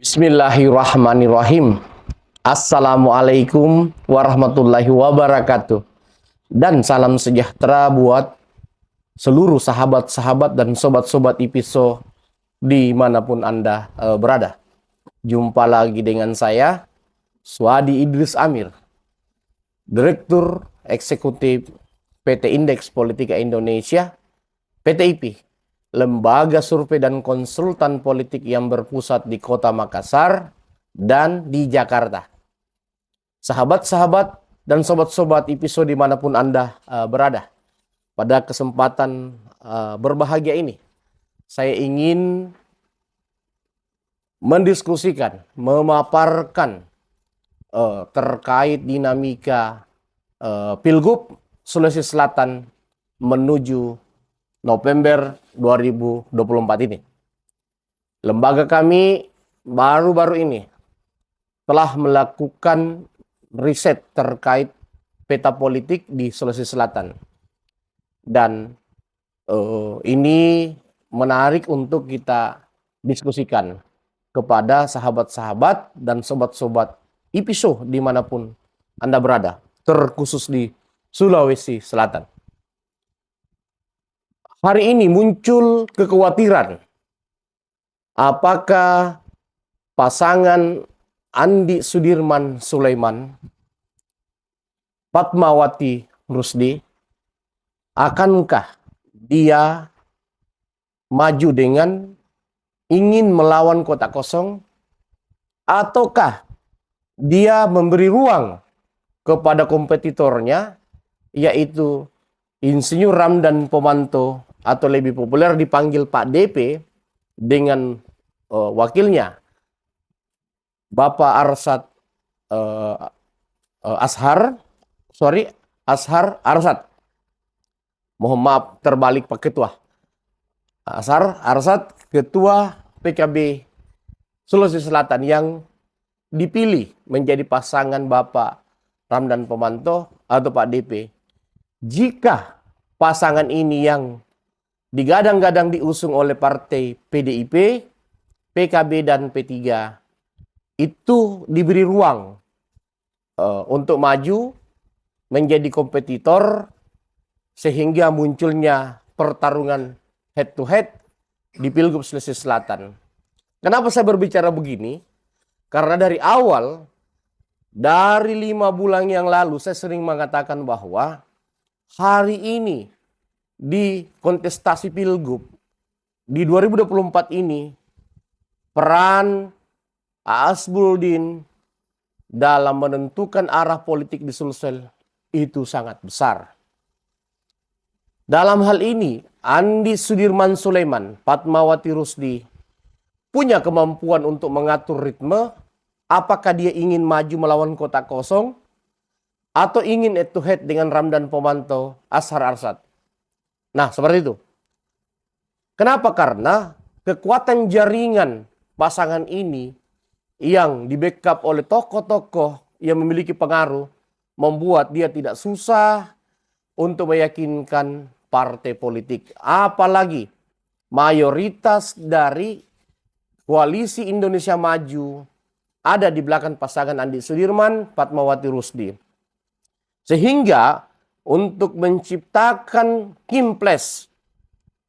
Bismillahirrahmanirrahim. Assalamualaikum warahmatullahi wabarakatuh. Dan salam sejahtera buat seluruh sahabat-sahabat dan sobat-sobat IPISO dimanapun Anda berada. Jumpa lagi dengan saya, Swadi Idris Amir, Direktur Eksekutif PT Indeks Politika Indonesia, PTIP, lembaga survei dan konsultan politik yang berpusat di Kota Makassar dan di Jakarta. Sahabat-sahabat dan sobat-sobat IPISO dimanapun Anda berada, pada kesempatan berbahagia ini, saya ingin mendiskusikan, memaparkan terkait dinamika Pilgub Sulawesi Selatan menuju November 2024 ini. Lembaga kami baru-baru ini telah melakukan riset terkait peta politik di Sulawesi Selatan. Dan ini menarik untuk kita diskusikan kepada sahabat-sahabat dan sobat-sobat IPISO dimanapun Anda berada, terkhusus di Sulawesi Selatan. Hari ini muncul kekhawatiran apakah pasangan Andi Sudirman Sulaiman, Fatmawati Rusdi, akankah dia maju dengan ingin melawan kota kosong, ataukah dia memberi ruang kepada kompetitornya, yaitu Insinyur Ramdan Pomanto, atau lebih populer dipanggil Pak DP, dengan wakilnya Bapak Ashar Arsad. Mohon maaf terbalik Pak Ketua. Ashar Arsad, Ketua PKB Sulawesi Selatan, yang dipilih menjadi pasangan Bapak Ramdan Pomanto atau Pak DP. Jika pasangan ini yang digadang-gadang diusung oleh partai PDIP, PKB, dan P3 itu diberi ruang untuk maju menjadi kompetitor, sehingga munculnya pertarungan head to head di Pilgub Sulawesi Selatan. Kenapa saya berbicara begini? Karena dari awal, dari 5 bulan yang lalu, saya sering mengatakan bahwa hari ini di kontestasi Pilgub di 2024 ini, peran Asbuluddin dalam menentukan arah politik di Sulsel itu sangat besar. Dalam hal ini, Andi Sudirman Sulaiman, Fatmawati Rusdi punya kemampuan untuk mengatur ritme, apakah dia ingin maju melawan kota kosong atau ingin head to head dengan Ramdan Pomanto, Ashar Arsad. Nah, seperti itu. Kenapa? Karena kekuatan jaringan pasangan ini yang di-backup oleh tokoh-tokoh yang memiliki pengaruh membuat dia tidak susah untuk meyakinkan partai politik. Apalagi mayoritas dari Koalisi Indonesia Maju ada di belakang pasangan Andi Sudirman, Fatmawati Rusdi. Sehingga untuk menciptakan kimples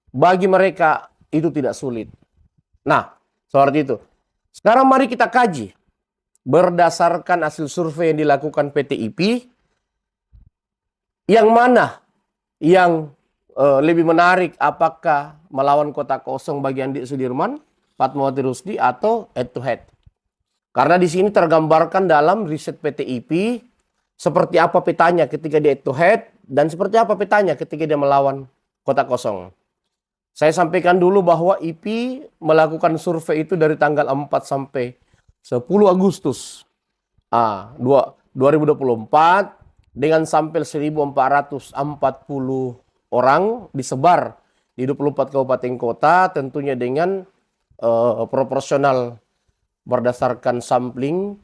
bagi mereka itu tidak sulit. Nah, seperti itu. Sekarang mari kita kaji berdasarkan hasil survei yang dilakukan PTIP, yang mana yang lebih menarik, apakah melawan kota kosong bagi Andi Sudirman, Fatmawati Rusdi, atau head to head. Karena di sini tergambarkan dalam riset PTIP seperti apa petanya ketika dia head to head, dan seperti apa petanya ketika dia melawan kota kosong. Saya sampaikan dulu bahwa IP melakukan survei itu dari tanggal 4 sampai 10 Agustus 2024 dengan sampel 1.440 orang disebar di 24 kabupaten kota, tentunya dengan proporsional berdasarkan sampling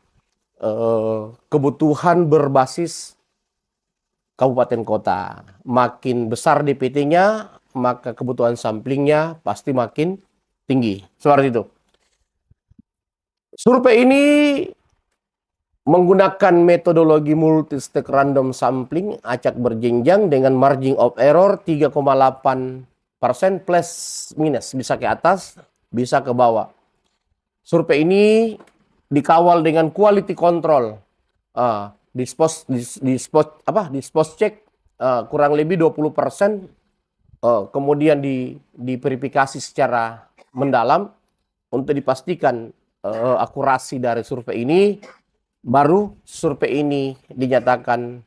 kebutuhan berbasis kabupaten kota. Makin besar DPT-nya, maka kebutuhan samplingnya pasti makin tinggi. Seperti itu. Survei ini menggunakan metodologi multi-stage random sampling acak berjenjang dengan margin of error 3,8% plus minus, bisa ke atas, bisa ke bawah. Survei ini dikawal dengan quality control, dispos cek kurang lebih 20%, kemudian diverifikasi secara mendalam untuk dipastikan akurasi dari survei ini. Baru survei ini dinyatakan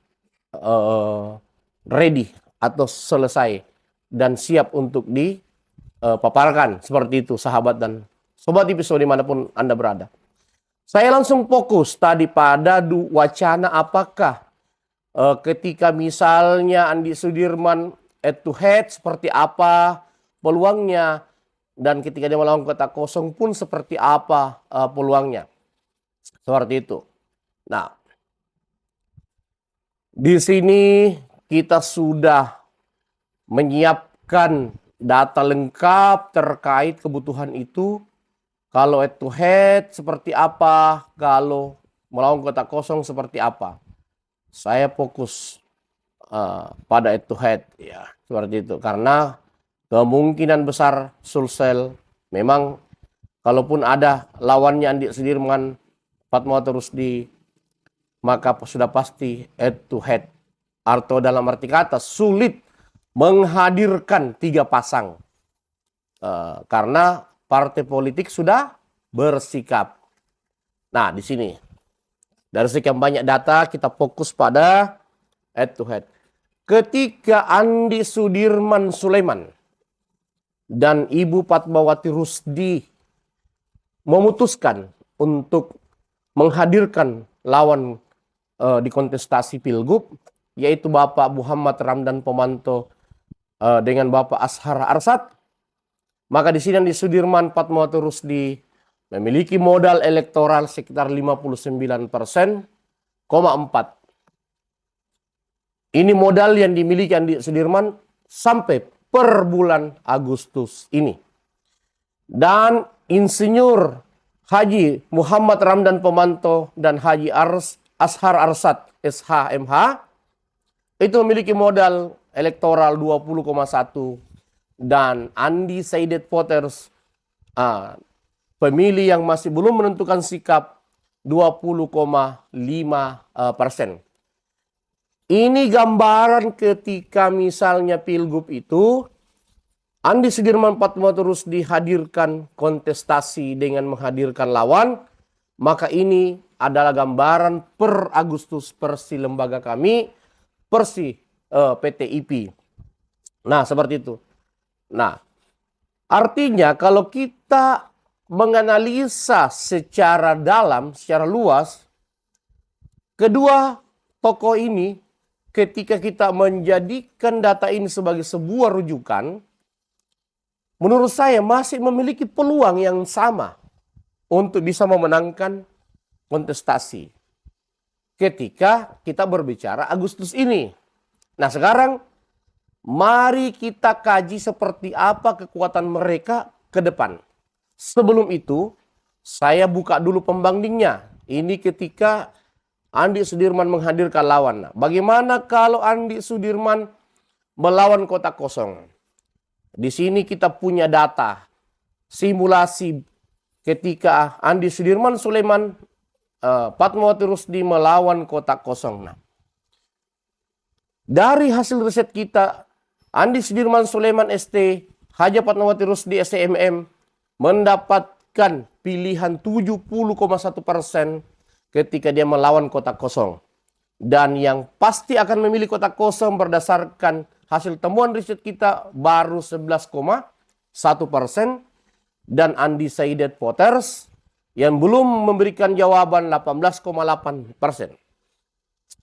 ready atau selesai dan siap untuk dipaparkan. Seperti itu sahabat dan sobat episode dimanapun Anda berada. Saya langsung fokus tadi pada wacana apakah ketika misalnya Andi Sudirman head to head seperti apa peluangnya, dan ketika dia melawan kotak kosong pun seperti apa peluangnya. Seperti itu. Nah, di sini kita sudah menyiapkan data lengkap terkait kebutuhan itu. Kalau head to head seperti apa, kalau melawan kotak kosong seperti apa. Saya fokus pada head to head, ya seperti itu. Karena kemungkinan besar Sulsel memang kalaupun ada lawannya Andi Sudirman, Fatmawati Rusdi, maka sudah pasti head to head. Atau dalam arti kata sulit menghadirkan 3 pasang. Karena partai politik sudah bersikap. Nah, di sini dari sekian banyak data kita fokus pada head to head. Ketika Andi Sudirman Sulaiman dan Ibu Fatmawati Rusdi memutuskan untuk menghadirkan lawan di kontestasi Pilgub, yaitu Bapak Muhammad Ramdan Pomanto dengan Bapak Ashar Arsad, maka di sini Andi Sudirman Fatmawati Rusdi memiliki modal elektoral sekitar 59,4%. Ini modal yang dimiliki Andi Sudirman sampai per bulan Agustus ini. Dan Insinyur Haji Muhammad Ramdan Pomanto dan Haji Ashar Arsad SHMH itu memiliki modal elektoral 20,1, dan undecided voters, pemilih yang masih belum menentukan sikap, 20,5%. Ini gambaran ketika misalnya Pilgub itu Andi Sudirman Fatmawati Rusdi dihadirkan kontestasi dengan menghadirkan lawan, maka ini adalah gambaran per Agustus versi lembaga kami, versi PTIP. Nah, seperti itu. Nah, artinya kalau kita menganalisa secara dalam, secara luas, kedua tokoh ini ketika kita menjadikan data ini sebagai sebuah rujukan, menurut saya masih memiliki peluang yang sama untuk bisa memenangkan kontestasi ketika kita berbicara Agustus ini. Nah, sekarang mari kita kaji seperti apa kekuatan mereka ke depan. Sebelum itu, saya buka dulu pembandingnya. Ini ketika Andi Sudirman menghadirkan lawan. Bagaimana kalau Andi Sudirman melawan kotak kosong? Di sini kita punya data simulasi ketika Andi Sudirman Sulaiman Fatmawati Rusdi melawan kotak kosong. Nah, dari hasil riset kita, Andi Sudirman Sulaiman ST, Haji Fatmawati Rusdi STMM mendapatkan pilihan 70,1% ketika dia melawan kotak kosong. Dan yang pasti akan memilih kotak kosong berdasarkan hasil temuan riset kita baru 11,1%, dan undecided voters yang belum memberikan jawaban 18,8%.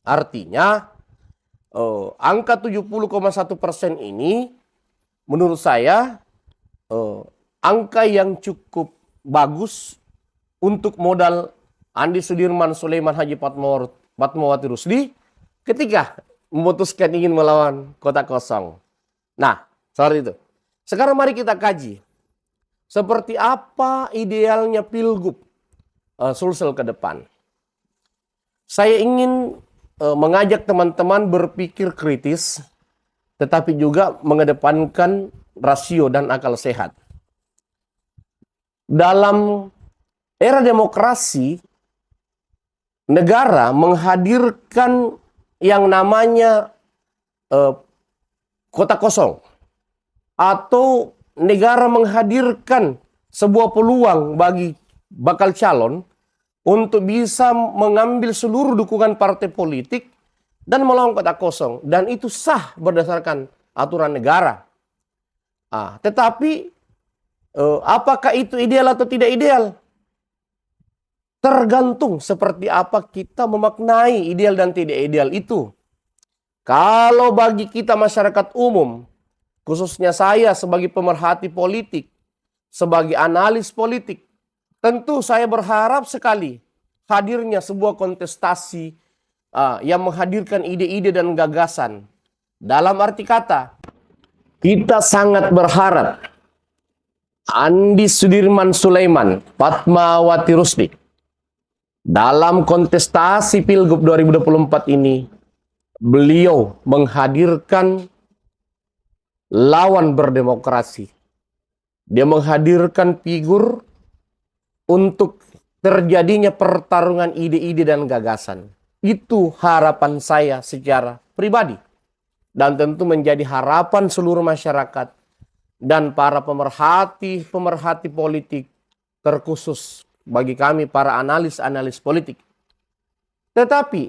Artinya angka 70,1% ini menurut saya angka yang cukup bagus untuk modal Andi Sudirman Sulaiman Haji Fatmawati Rusdi ketika memutuskan ingin melawan kotak kosong. Nah, seperti itu. Sekarang mari kita kaji seperti apa idealnya Pilgub Sulsel ke depan. Saya ingin mengajak teman-teman berpikir kritis, tetapi juga mengedepankan rasio dan akal sehat. Dalam era demokrasi, negara menghadirkan yang namanya kota kosong, atau negara menghadirkan sebuah peluang bagi bakal calon untuk bisa mengambil seluruh dukungan partai politik dan melawan kota kosong. Dan itu sah berdasarkan aturan negara. Tetapi apakah itu ideal atau tidak ideal? Tergantung seperti apa kita memaknai ideal dan tidak ideal itu. Kalau bagi kita masyarakat umum, khususnya saya sebagai pemerhati politik, sebagai analis politik, tentu saya berharap sekali hadirnya sebuah kontestasi yang menghadirkan ide-ide dan gagasan. Dalam arti kata, kita sangat berharap Andi Sudirman Sulaiman, Fatmawati Rusdi, dalam kontestasi Pilgub 2024 ini, beliau menghadirkan lawan berdemokrasi. Dia menghadirkan figur untuk terjadinya pertarungan ide-ide dan gagasan. Itu harapan saya secara pribadi. Dan tentu menjadi harapan seluruh masyarakat dan para pemerhati politik, terkhusus bagi kami para analis politik. Tetapi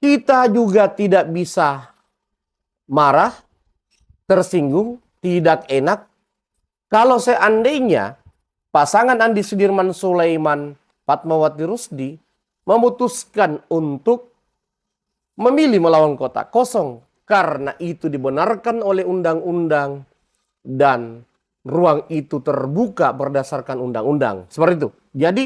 kita juga tidak bisa marah, tersinggung, tidak enak kalau seandainya pasangan Andi Sudirman Sulaiman, Fatmawati Rusdi memutuskan untuk memilih melawan kota kosong karena itu dibenarkan oleh undang-undang dan ruang itu terbuka berdasarkan undang-undang. Seperti itu. Jadi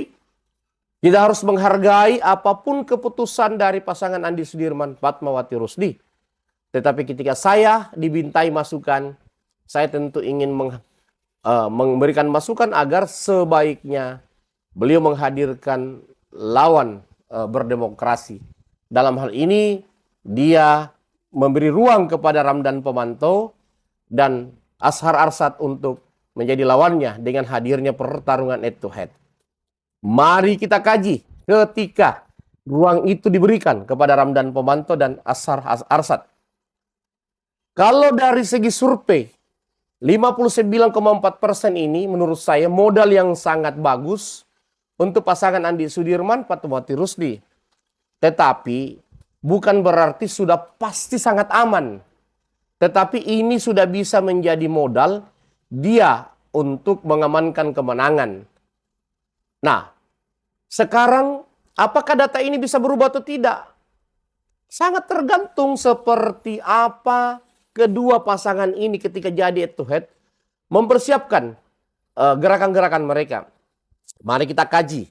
kita harus menghargai apapun keputusan dari pasangan Andi Sudirman, Fatmawati Rusdi. Tetapi ketika saya dibintai masukan, saya tentu ingin memberikan masukan agar sebaiknya beliau menghadirkan lawan berdemokrasi. Dalam hal ini dia memberi ruang kepada Ramdan Pomanto dan Ashar Arsad untuk menjadi lawannya dengan hadirnya pertarungan head to head. Mari kita kaji ketika ruang itu diberikan kepada Ramdan Pomanto dan Ashar Arsad. Kalau dari segi survei, 59,4% ini menurut saya modal yang sangat bagus untuk pasangan Andi Sudirman, Fatmawati Rusdi. Tetapi bukan berarti sudah pasti sangat aman. Tetapi ini sudah bisa menjadi modal dia untuk mengamankan kemenangan. Nah, sekarang apakah data ini bisa berubah atau tidak? Sangat tergantung seperti apa kedua pasangan ini ketika jadi head to head mempersiapkan gerakan-gerakan mereka. Mari kita kaji.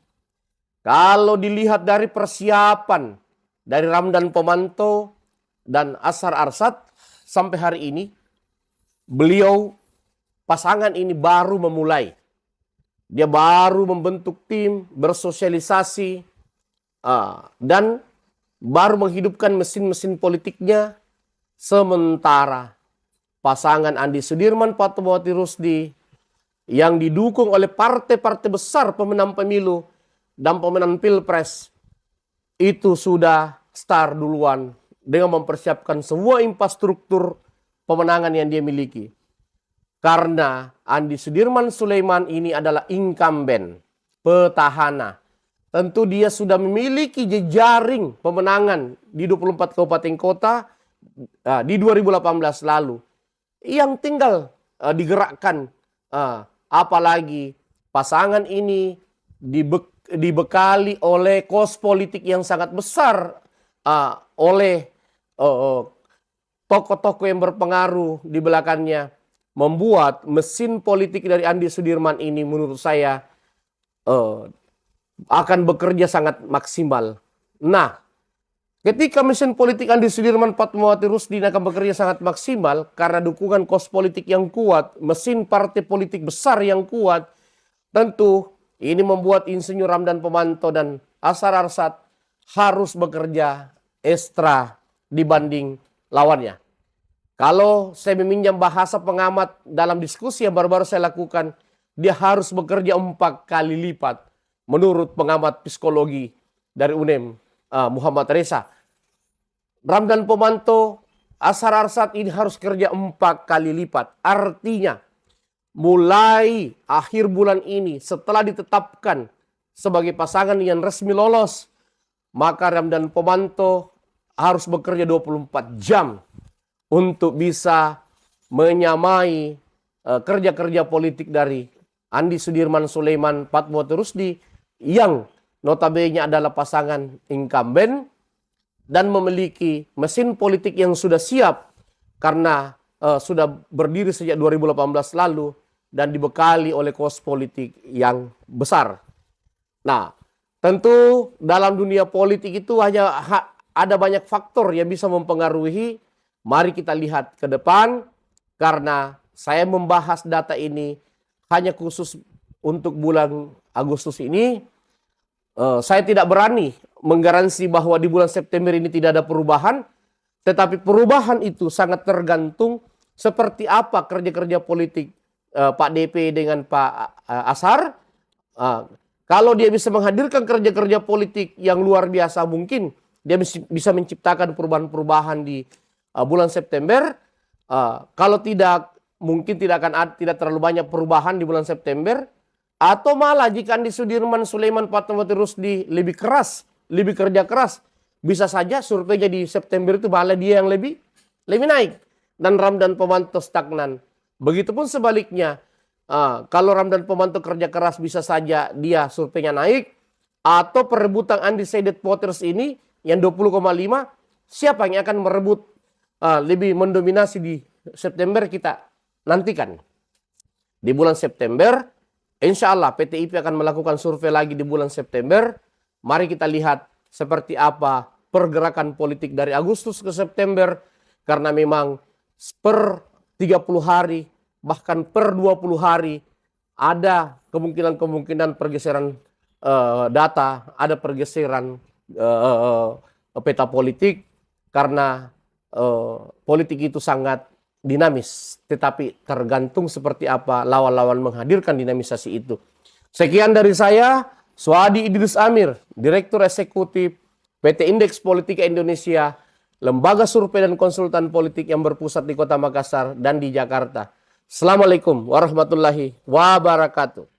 Kalau dilihat dari persiapan dari Ramdan Pomanto dan Ashar Arsad sampai hari ini, beliau pasangan ini baru memulai. Dia baru membentuk tim, bersosialisasi, dan baru menghidupkan mesin-mesin politiknya. Sementara pasangan Andi Sudirman, Fatmawati Rusdi yang didukung oleh partai-partai besar pemenang pemilu dan pemenang pilpres itu sudah start duluan dengan mempersiapkan semua infrastruktur pemenangan yang dia miliki. Karena Andi Sudirman Sulaiman ini adalah incumbent, petahana. Tentu dia sudah memiliki jejaring pemenangan di 24 kabupaten kota di 2018 lalu. Yang tinggal digerakkan, apalagi pasangan ini dibekali oleh kos politik yang sangat besar oleh tokoh-tokoh yang berpengaruh di belakangnya, membuat mesin politik dari Andi Sudirman ini menurut saya akan bekerja sangat maksimal. Nah, ketika mesin politik Andi Sudirman, Fatmawati Rusdi akan bekerja sangat maksimal karena dukungan kos politik yang kuat, mesin partai politik besar yang kuat, tentu Ini membuat Insinyur Ramdan Pomanto dan Ashar Arsyad harus bekerja ekstra dibanding lawannya. Kalau saya meminjam bahasa pengamat dalam diskusi yang baru-baru saya lakukan, dia harus bekerja 4 kali lipat menurut pengamat psikologi dari UNEM, Muhammad Reza. Ramdan Pomanto, Ashar Arsyad ini harus kerja 4 kali lipat. Artinya, mulai akhir bulan ini setelah ditetapkan sebagai pasangan yang resmi lolos, maka Ramdan Pomanto harus bekerja 24 jam untuk bisa menyamai kerja-kerja politik dari Andi Sudirman Sulaiman, Fatmawati Rusdi yang notabene adalah pasangan incumbent dan memiliki mesin politik yang sudah siap karena sudah berdiri sejak 2018 lalu dan dibekali oleh kos politik yang besar. Nah, tentu dalam dunia politik itu hanya ada banyak faktor yang bisa mempengaruhi. Mari kita lihat ke depan, karena saya membahas data ini hanya khusus untuk bulan Agustus ini. Saya tidak berani menggaransi bahwa di bulan September ini tidak ada perubahan, tetapi perubahan itu sangat tergantung seperti apa kerja-kerja politik Pak DP dengan Pak Ashar. Kalau dia bisa menghadirkan kerja-kerja politik yang luar biasa, mungkin dia bisa menciptakan perubahan-perubahan di bulan September. Kalau tidak, mungkin tidak terlalu banyak perubahan di bulan September. Atau malah jika Andi Sudirman Sulaiman, Fatmawati Rusdi lebih keras, lebih kerja keras, bisa saja surveinya di September itu malah dia yang lebih naik. Dan Ramdan Pomanto stagnan. Begitupun sebaliknya, kalau Ramdan Pomanto kerja keras bisa saja dia surveinya naik. Atau perebutan undecided voters ini yang 20,5, siapa yang akan merebut lebih mendominasi di September, kita nantikan. Di bulan September, insya Allah PTIP akan melakukan survei lagi di bulan September. Mari kita lihat seperti apa pergerakan politik dari Agustus ke September. Karena memang per 30 hari, bahkan per 20 hari, ada kemungkinan pergeseran data, ada pergeseran peta politik. Karena politik itu sangat dinamis, tetapi tergantung seperti apa lawan-lawan menghadirkan dinamisasi itu. Sekian dari saya, Suhadi Idris Amir, Direktur Eksekutif PT Indeks Politika Indonesia, lembaga survei dan konsultan politik yang berpusat di Kota Makassar dan di Jakarta. Assalamualaikum warahmatullahi wabarakatuh.